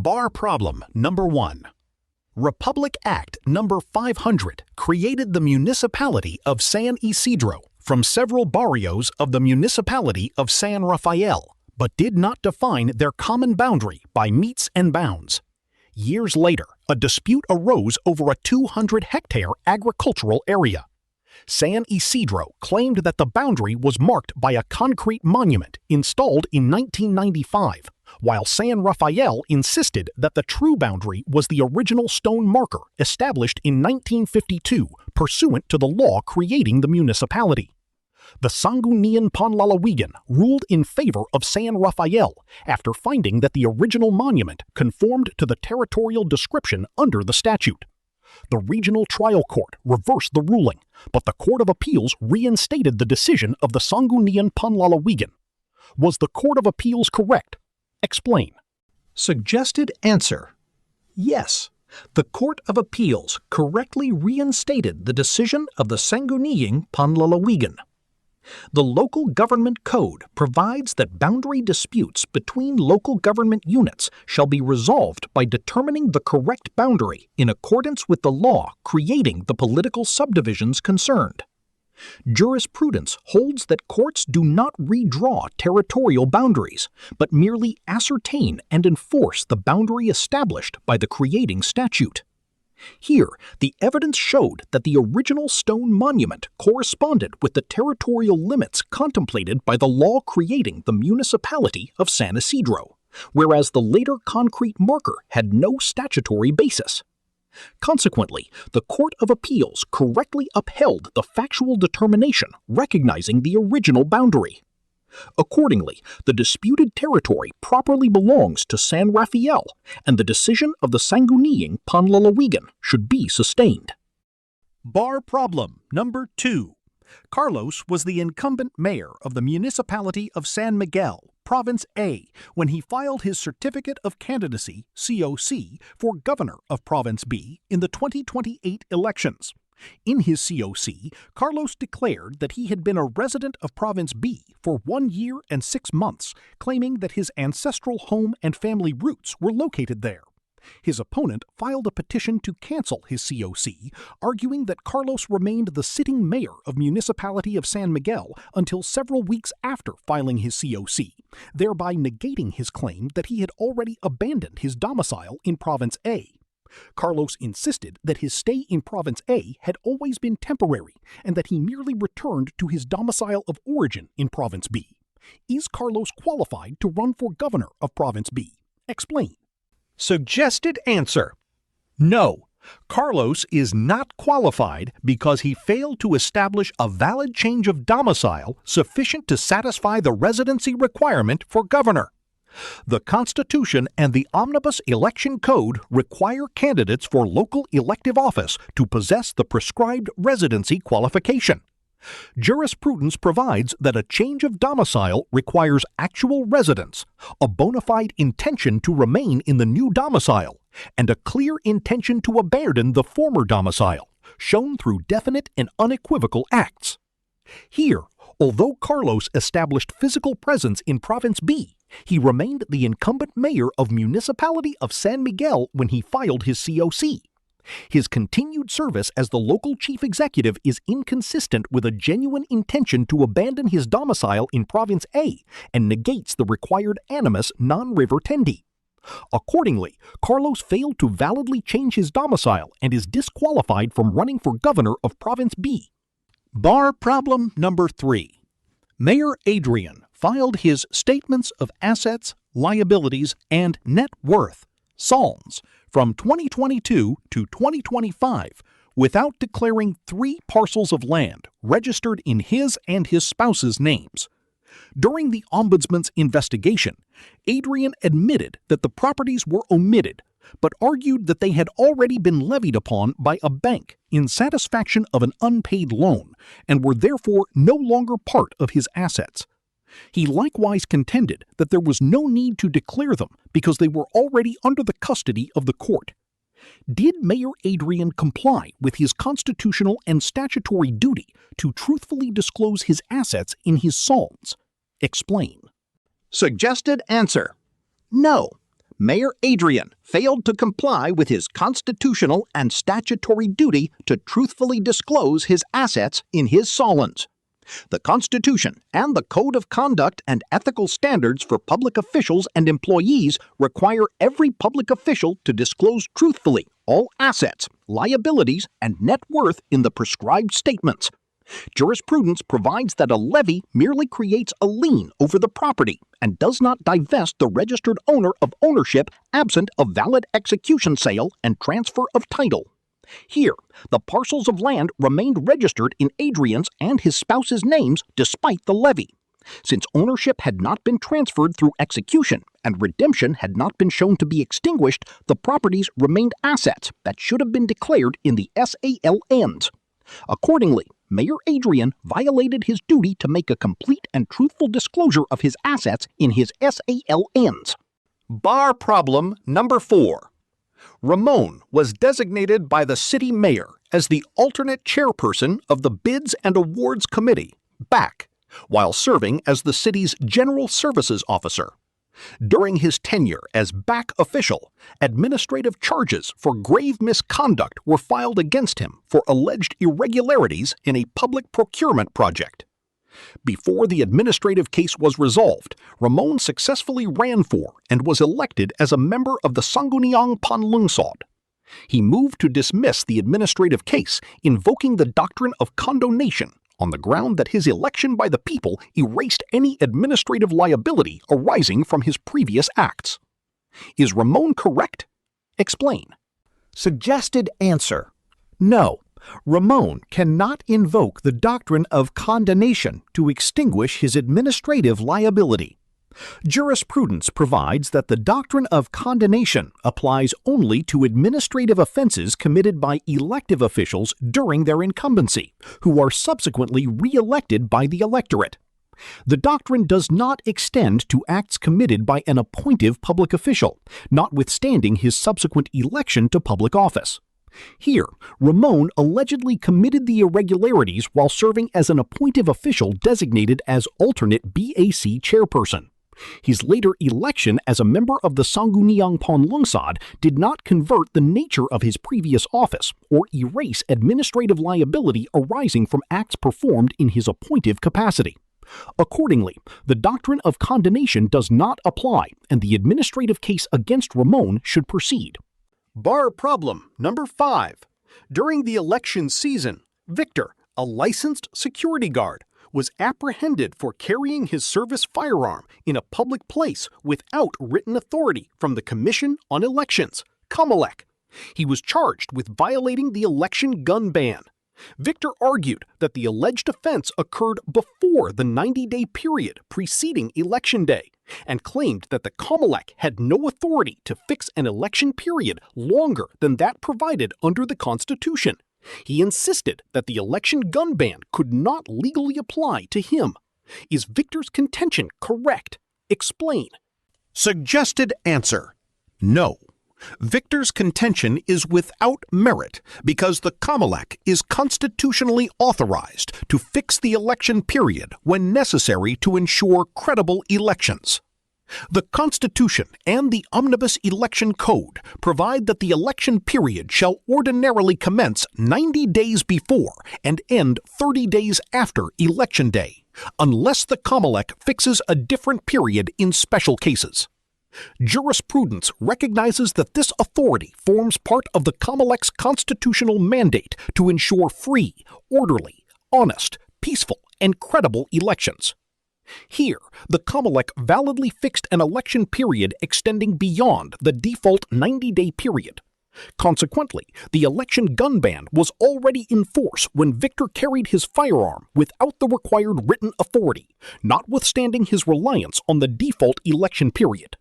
Bar problem number 1. Republic Act number 500 created the municipality of San Isidro from several barrios of the municipality of San Rafael, but did not define their common boundary by metes and bounds. Years later, a dispute arose over a 200-hectare agricultural area. San Isidro claimed that the boundary was marked by a concrete monument installed in 1995, while San Rafael insisted that the true boundary was the original stone marker established in 1952 pursuant to the law creating the municipality. The Sangguniang Panlalawigan ruled in favor of San Rafael after finding that the original monument conformed to the territorial description under the statute. The regional trial court reversed the ruling, but the Court of Appeals reinstated the decision of the Sangguniang Panlalawigan. Was the Court of Appeals correct? Explain. Suggested answer: yes. The Court of Appeals correctly reinstated the decision of the Sangguniang Panlalawigan. The Local Government Code provides that boundary disputes between local government units shall be resolved by determining the correct boundary in accordance with the law creating the political subdivisions concerned. Jurisprudence holds that courts do not redraw territorial boundaries, but merely ascertain and enforce the boundary established by the creating statute. Here, the evidence showed that the original stone monument corresponded with the territorial limits contemplated by the law creating the municipality of San Isidro, whereas the later concrete marker had no statutory basis. Consequently, the Court of Appeals correctly upheld the factual determination recognizing the original boundary. Accordingly, the disputed territory properly belongs to San Rafael, and the decision of the Sangguniang Panlalawigan should be sustained. Bar problem number 2. Carlos was the incumbent mayor of the municipality of San Miguel, Province A, when he filed his Certificate of Candidacy, COC, for governor of Province B in the 2028 elections. In his COC, Carlos declared that he had been a resident of Province B for 1 year and 6 months, claiming that his ancestral home and family roots were located there. His opponent filed a petition to cancel his COC, arguing that Carlos remained the sitting mayor of municipality of San Miguel until several weeks after filing his COC, thereby negating his claim that he had already abandoned his domicile in Province A. Carlos insisted that his stay in Province A had always been temporary and that he merely returned to his domicile of origin in Province B. Is Carlos qualified to run for governor of Province B? Explain. Suggested answer: no. Carlos is not qualified because he failed to establish a valid change of domicile sufficient to satisfy the residency requirement for governor. The Constitution and the Omnibus Election Code require candidates for local elective office to possess the prescribed residency qualification. Jurisprudence provides that a change of domicile requires actual residence, a bona fide intention to remain in the new domicile, and a clear intention to abandon the former domicile, shown through definite and unequivocal acts. Here, although Carlos established physical presence in Province B, he remained the incumbent mayor of municipality of San Miguel when he filed his COC. His continued service as the local chief executive is inconsistent with a genuine intention to abandon his domicile in Province A and negates the required animus non revertendi. Accordingly, Carlos failed to validly change his domicile and is disqualified from running for governor of Province B. Bar problem number 3. Mayor Adrian filed his Statements of Assets, Liabilities, and Net Worth, SALNs, from 2022 to 2025 without declaring 3 parcels of land registered in his and his spouse's names. During the Ombudsman's investigation, Adrian admitted that the properties were omitted, but argued that they had already been levied upon by a bank in satisfaction of an unpaid loan and were therefore no longer part of his assets. He likewise contended that there was no need to declare them because they were already under the custody of the court. Did Mayor Adrian comply with his constitutional and statutory duty to truthfully disclose his assets in his SALNs? Explain. Suggested answer: no. Mayor Adrian failed to comply with his constitutional and statutory duty to truthfully disclose his assets in his SALNs. The Constitution and the Code of Conduct and Ethical Standards for Public Officials and Employees require every public official to disclose truthfully all assets, liabilities, and net worth in the prescribed statements. Jurisprudence provides that a levy merely creates a lien over the property and does not divest the registered owner of ownership absent a valid execution sale and transfer of title. Here, the parcels of land remained registered in Adrian's and his spouse's names despite the levy. Since ownership had not been transferred through execution and redemption had not been shown to be extinguished, the properties remained assets that should have been declared in the SALNs. Accordingly, Mayor Adrian violated his duty to make a complete and truthful disclosure of his assets in his SALNs. Bar problem number 4. Ramon was designated by the city mayor as the alternate chairperson of the Bids and Awards Committee, BAC, while serving as the city's general services officer. During his tenure as BAC official, administrative charges for grave misconduct were filed against him for alleged irregularities in a public procurement project. Before the administrative case was resolved, Ramon successfully ran for and was elected as a member of the Sangguniang Panlungsod. He moved to dismiss the administrative case, invoking the doctrine of condonation on the ground that his election by the people erased any administrative liability arising from his previous acts. Is Ramon correct? Explain. Suggested answer: no. Ramon cannot invoke the doctrine of condonation to extinguish his administrative liability. Jurisprudence provides that the doctrine of condonation applies only to administrative offenses committed by elective officials during their incumbency, who are subsequently re-elected by the electorate. The doctrine does not extend to acts committed by an appointive public official, notwithstanding his subsequent election to public office. Here, Ramon allegedly committed the irregularities while serving as an appointive official designated as alternate BAC chairperson. His later election as a member of the Sangguniang Panlungsod did not convert the nature of his previous office or erase administrative liability arising from acts performed in his appointive capacity. Accordingly, the doctrine of condonation does not apply, and the administrative case against Ramon should proceed. Bar problem number 5. During the election season, Victor, a licensed security guard, was apprehended for carrying his service firearm in a public place without written authority from the Commission on Elections, COMELEC. He was charged with violating the election gun ban. Victor argued that the alleged offense occurred before the 90-day period preceding Election Day and claimed that the COMELEC had no authority to fix an election period longer than that provided under the Constitution. He insisted that the election gun ban could not legally apply to him. Is Victor's contention correct? Explain. Suggested answer: no. Victor's contention is without merit because the COMELEC is constitutionally authorized to fix the election period when necessary to ensure credible elections. The Constitution and the Omnibus Election Code provide that the election period shall ordinarily commence 90 days before and end 30 days after Election Day, unless the COMELEC fixes a different period in special cases. Jurisprudence recognizes that this authority forms part of the COMELEC's constitutional mandate to ensure free, orderly, honest, peaceful, and credible elections. Here, the COMELEC validly fixed an election period extending beyond the default 90-day period. Consequently, the election gun ban was already in force when Victor carried his firearm without the required written authority, notwithstanding his reliance on the default election period.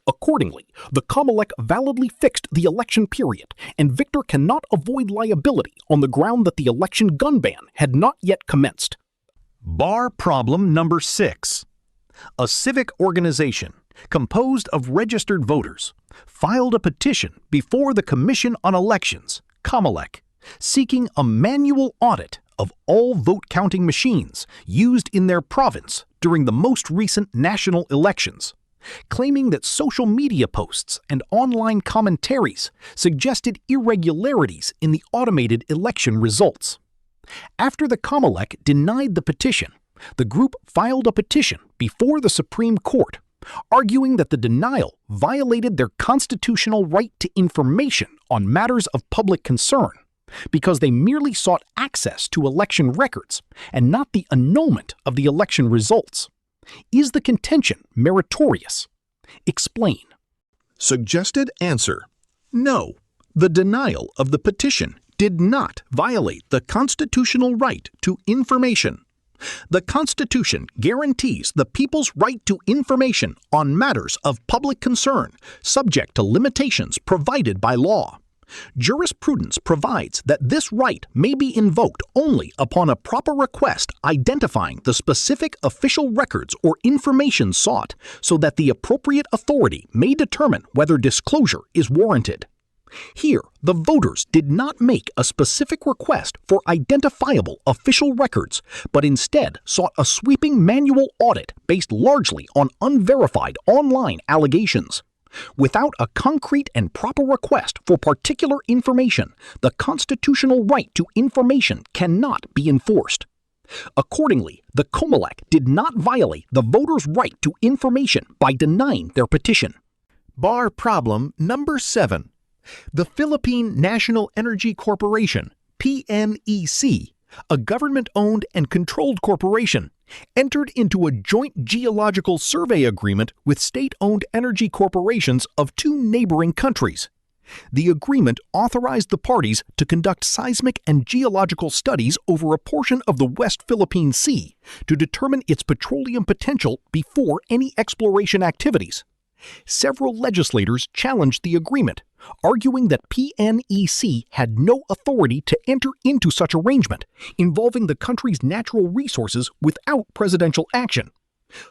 Accordingly, the COMELEC validly fixed the election period, and Victor cannot avoid liability on the ground that the election gun ban had not yet commenced. Bar problem number 6. A civic organization composed of registered voters filed a petition before the Commission on Elections, COMELEC, seeking a manual audit of all vote-counting machines used in their province during the most recent national elections. claiming that social media posts and online commentaries suggested irregularities in the automated election results. After the Comelec denied the petition, the group filed a petition before the Supreme Court, arguing that the denial violated their constitutional right to information on matters of public concern because they merely sought access to election records and not the annulment of the election results. Is the contention meritorious? Explain. Suggested answer: no. The denial of the petition did not violate the constitutional right to information. The Constitution guarantees the people's right to information on matters of public concern, subject to limitations provided by law. Jurisprudence provides that this right may be invoked only upon a proper request identifying the specific official records or information sought, so that the appropriate authority may determine whether disclosure is warranted. Here, the voters did not make a specific request for identifiable official records, but instead sought a sweeping manual audit based largely on unverified online allegations. Without a concrete and proper request for particular information, the constitutional right to information cannot be enforced. Accordingly, the Comelec did not violate the voters' right to information by denying their petition. Bar problem number 7. The Philippine National Energy Corporation, PNEC, a government-owned and controlled corporation, entered into a joint geological survey agreement with state-owned energy corporations of 2 neighboring countries. The agreement authorized the parties to conduct seismic and geological studies over a portion of the West Philippine Sea to determine its petroleum potential before any exploration activities. Several legislators challenged the agreement, arguing that PNEC had no authority to enter into such arrangement involving the country's natural resources without presidential action.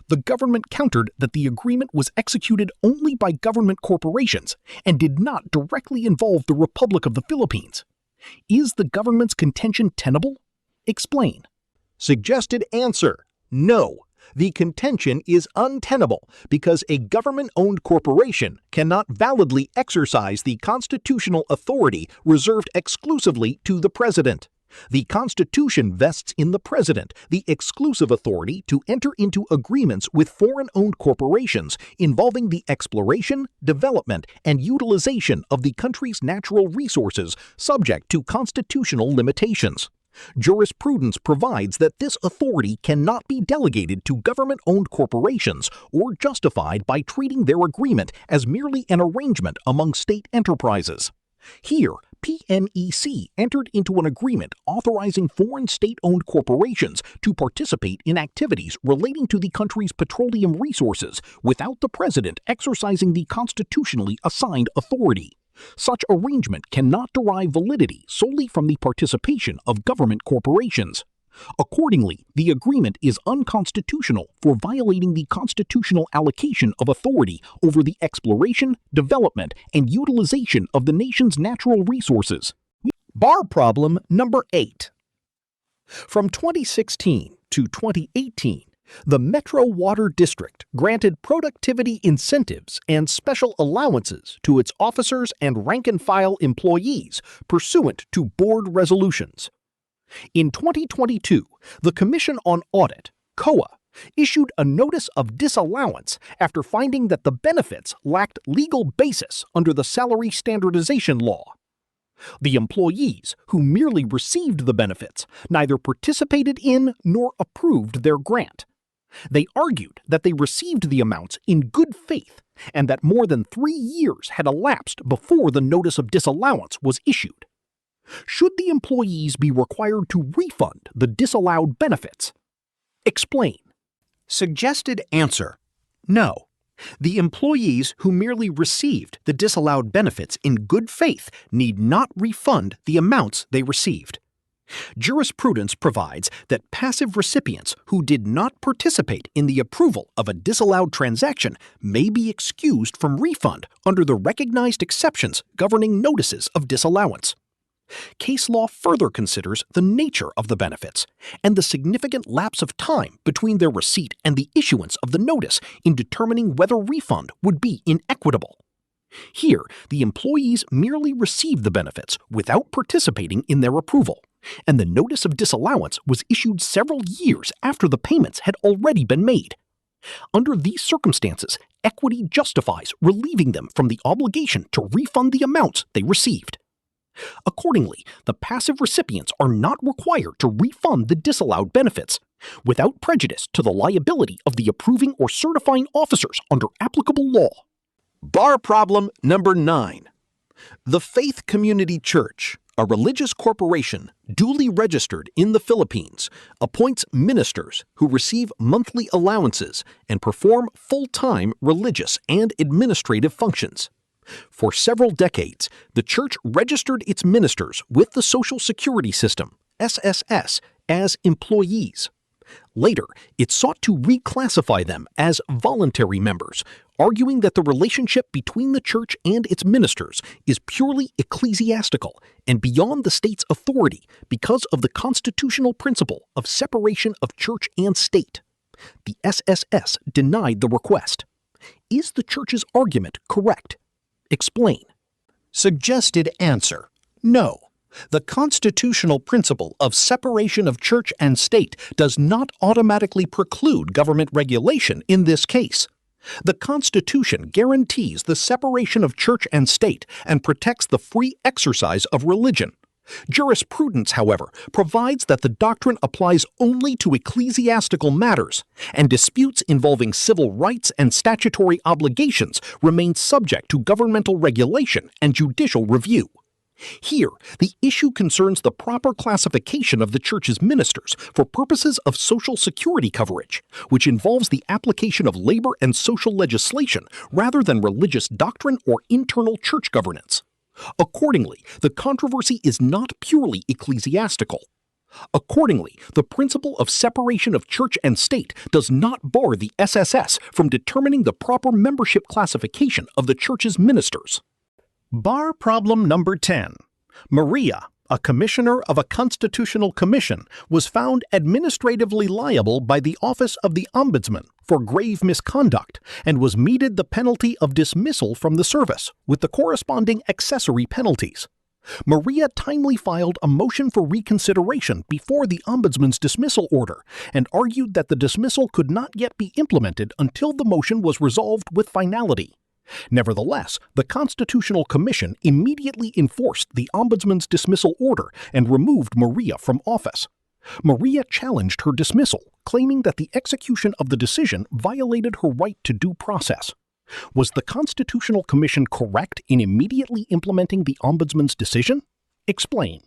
The government countered that the agreement was executed only by government corporations and did not directly involve the Republic of the Philippines. Is the government's contention tenable? Explain. Suggested answer: no. The contention is untenable because a government-owned corporation cannot validly exercise the constitutional authority reserved exclusively to the President. The Constitution vests in the President the exclusive authority to enter into agreements with foreign-owned corporations involving the exploration, development, and utilization of the country's natural resources subject to constitutional limitations. Jurisprudence provides that this authority cannot be delegated to government-owned corporations or justified by treating their agreement as merely an arrangement among state enterprises. Here, PNEC entered into an agreement authorizing foreign state-owned corporations to participate in activities relating to the country's petroleum resources without the President exercising the constitutionally assigned authority. Such arrangement cannot derive validity solely from the participation of government corporations. Accordingly, the agreement is unconstitutional for violating the constitutional allocation of authority over the exploration, development, and utilization of the nation's natural resources. Bar problem number 8. From 2016 to 2018, the Metro Water District granted productivity incentives and special allowances to its officers and rank-and-file employees pursuant to board resolutions. In 2022, the Commission on Audit, COA, issued a notice of disallowance after finding that the benefits lacked legal basis under the salary standardization law. The employees, who merely received the benefits, neither participated in nor approved their grant. They argued that they received the amounts in good faith and that more than 3 years had elapsed before the notice of disallowance was issued. Should the employees be required to refund the disallowed benefits? Explain. Suggested answer: no. The employees who merely received the disallowed benefits in good faith need not refund the amounts they received. Jurisprudence provides that passive recipients who did not participate in the approval of a disallowed transaction may be excused from refund under the recognized exceptions governing notices of disallowance. Case law further considers the nature of the benefits and the significant lapse of time between their receipt and the issuance of the notice in determining whether refund would be inequitable. Here, the employees merely received the benefits without participating in their approval, and the notice of disallowance was issued several years after the payments had already been made. Under these circumstances, equity justifies relieving them from the obligation to refund the amounts they received. Accordingly, the passive recipients are not required to refund the disallowed benefits, without prejudice to the liability of the approving or certifying officers under applicable law. Bar problem number 9. The Faith Community Church, a religious corporation duly registered in the Philippines, appoints ministers who receive monthly allowances and perform full-time religious and administrative functions. For several decades, the church registered its ministers with the Social Security System, SSS, as employees. Later, it sought to reclassify them as voluntary members, arguing that the relationship between the church and its ministers is purely ecclesiastical and beyond the state's authority because of the constitutional principle of separation of church and state. The SSS denied the request. Is the church's argument correct? Explain. Suggested answer: no. The constitutional principle of separation of church and state does not automatically preclude government regulation in this case. The Constitution guarantees the separation of church and state and protects the free exercise of religion. Jurisprudence, however, provides that the doctrine applies only to ecclesiastical matters, and disputes involving civil rights and statutory obligations remain subject to governmental regulation and judicial review. Here, the issue concerns the proper classification of the church's ministers for purposes of Social Security coverage, which involves the application of labor and social legislation rather than religious doctrine or internal church governance. Accordingly, the controversy is not purely ecclesiastical. Accordingly, the principle of separation of church and state does not bar the SSS from determining the proper membership classification of the church's ministers. Bar problem number 10. Maria, a commissioner of a constitutional commission, was found administratively liable by the Office of the Ombudsman for grave misconduct and was meted the penalty of dismissal from the service with the corresponding accessory penalties. Maria timely filed a motion for reconsideration before the Ombudsman's dismissal order and argued that the dismissal could not yet be implemented until the motion was resolved with finality. Nevertheless, the Constitutional Commission immediately enforced the Ombudsman's dismissal order and removed Maria from office. Maria challenged her dismissal, claiming that the execution of the decision violated her right to due process. Was the Constitutional Commission correct in immediately implementing the Ombudsman's decision? Explain.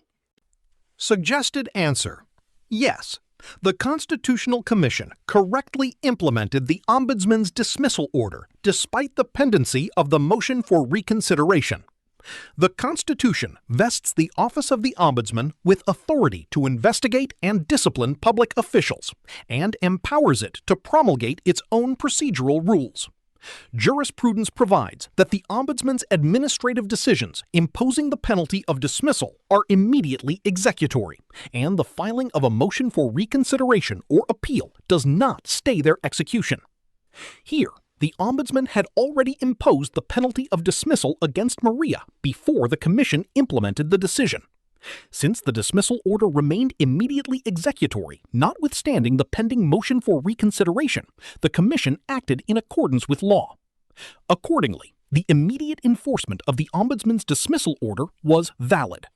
Suggested answer: yes. The Constitutional Commission correctly implemented the Ombudsman's dismissal order despite the pendency of the motion for reconsideration. The Constitution vests the Office of the Ombudsman with authority to investigate and discipline public officials and empowers it to promulgate its own procedural rules. Jurisprudence provides that the Ombudsman's administrative decisions imposing the penalty of dismissal are immediately executory, and the filing of a motion for reconsideration or appeal does not stay their execution. Here, the Ombudsman had already imposed the penalty of dismissal against Maria before the Commission implemented the decision. Since the dismissal order remained immediately executory, notwithstanding the pending motion for reconsideration, the Commission acted in accordance with law. Accordingly, the immediate enforcement of the Ombudsman's dismissal order was valid.